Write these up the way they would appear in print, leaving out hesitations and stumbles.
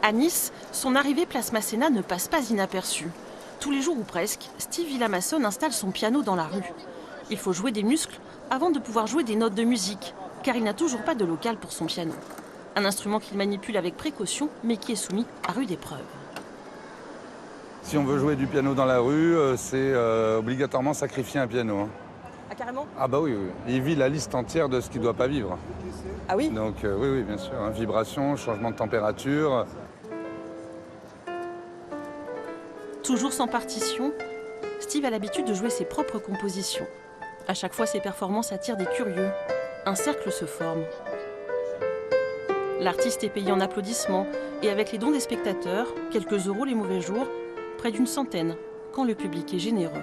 À Nice, son arrivée place Masséna ne passe pas inaperçue. Tous les jours ou presque, Steve Vilamassone installe son piano dans la rue. Il faut jouer des muscles avant de pouvoir jouer des notes de musique, car il n'a toujours pas de local pour son piano. Un instrument qu'il manipule avec précaution, mais qui est soumis à rude épreuve. Si on veut jouer du piano dans la rue, c'est obligatoirement sacrifier un piano. Hein. Ah carrément? Ah bah oui, oui. Il vit la liste entière de ce qu'il ne doit pas vivre. Ah oui? Donc oui, oui, bien sûr. Hein. Vibration, changement de température. Toujours sans partition, Steve a l'habitude de jouer ses propres compositions. À chaque fois, ses performances attirent des curieux. Un cercle se forme. L'artiste est payé en applaudissements et avec les dons des spectateurs, quelques euros les mauvais jours, près d'une centaine quand le public est généreux.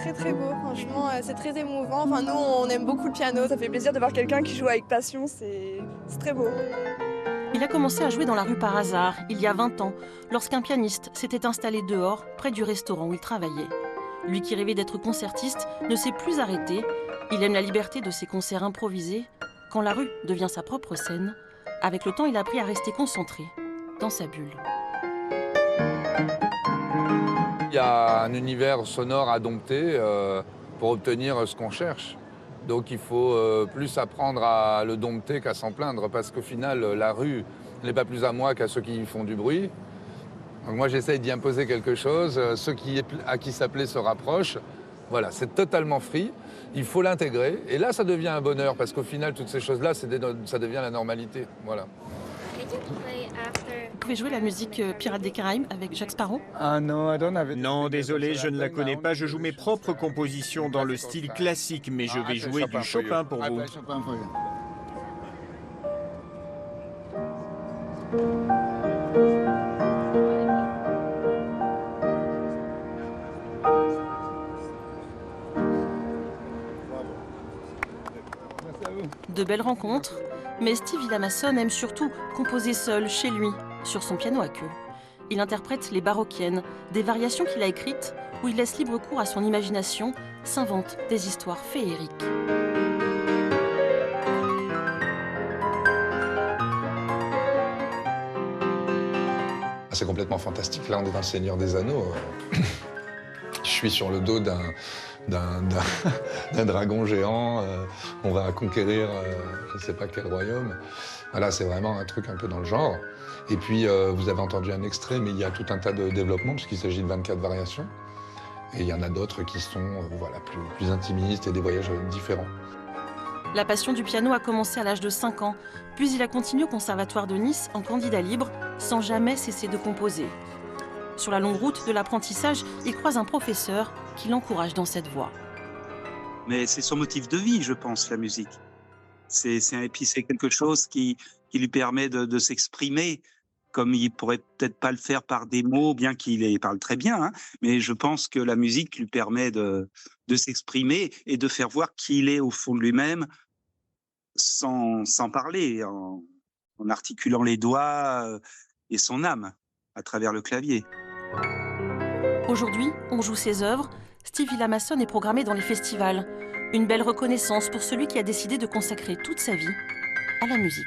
C'est très beau, franchement, c'est très émouvant. Enfin, nous, on aime beaucoup le piano, ça fait plaisir de voir quelqu'un qui joue avec passion, c'est très beau. Il a commencé à jouer dans la rue par hasard, il y a 20 ans, lorsqu'un pianiste s'était installé dehors, près du restaurant où il travaillait. Lui qui rêvait d'être concertiste ne s'est plus arrêté. Il aime la liberté de ses concerts improvisés. Quand la rue devient sa propre scène, avec le temps, il a appris à rester concentré dans sa bulle. Il y a un univers sonore à dompter pour obtenir ce qu'on cherche. Donc il faut plus apprendre à le dompter qu'à s'en plaindre, parce qu'au final, la rue n'est pas plus à moi qu'à ceux qui font du bruit. Donc moi, j'essaye d'y imposer quelque chose. Ceux à qui ça plaît se rapprochent. Voilà, c'est totalement free. Il faut l'intégrer. Et là, ça devient un bonheur, parce qu'au final, toutes ces choses-là, ça devient la normalité. Voilà. Vous pouvez jouer la musique Pirates des Caraïbes avec Jacques Sparrow? Non, désolé, je ne la connais pas. Je joue mes propres compositions dans le style classique, mais je vais jouer du Chopin pour vous. De belles rencontres, mais Steve Vilamassone aime surtout composer seul, chez lui, sur son piano à queue. Il interprète les baroquiennes, des variations qu'il a écrites, où il laisse libre cours à son imagination, s'invente des histoires féeriques. C'est complètement fantastique. Là, on est dans le Seigneur des Anneaux. Je suis sur le dos d'un dragon géant. On va conquérir je ne sais pas quel royaume. Voilà, c'est vraiment un truc un peu dans le genre. Et puis, vous avez entendu un extrait, mais il y a tout un tas de développements, puisqu'il s'agit de 24 variations. Et il y en a d'autres qui sont voilà, plus intimistes et des voyages différents. La passion du piano a commencé à l'âge de 5 ans, puis il a continué au Conservatoire de Nice en candidat libre, sans jamais cesser de composer. Sur la longue route de l'apprentissage, il croise un professeur qui l'encourage dans cette voie. Mais c'est son motif de vie, je pense, la musique. Et puis c'est quelque chose qui lui permet de s'exprimer, comme il pourrait peut-être pas le faire par des mots, bien qu'il les parle très bien. Hein, mais je pense que la musique lui permet de s'exprimer et de faire voir qui il est au fond de lui-même, sans parler, en articulant les doigts et son âme à travers le clavier. Aujourd'hui, on joue ses œuvres. Steve Vilamassone est programmé dans les festivals. Une belle reconnaissance pour celui qui a décidé de consacrer toute sa vie à la musique.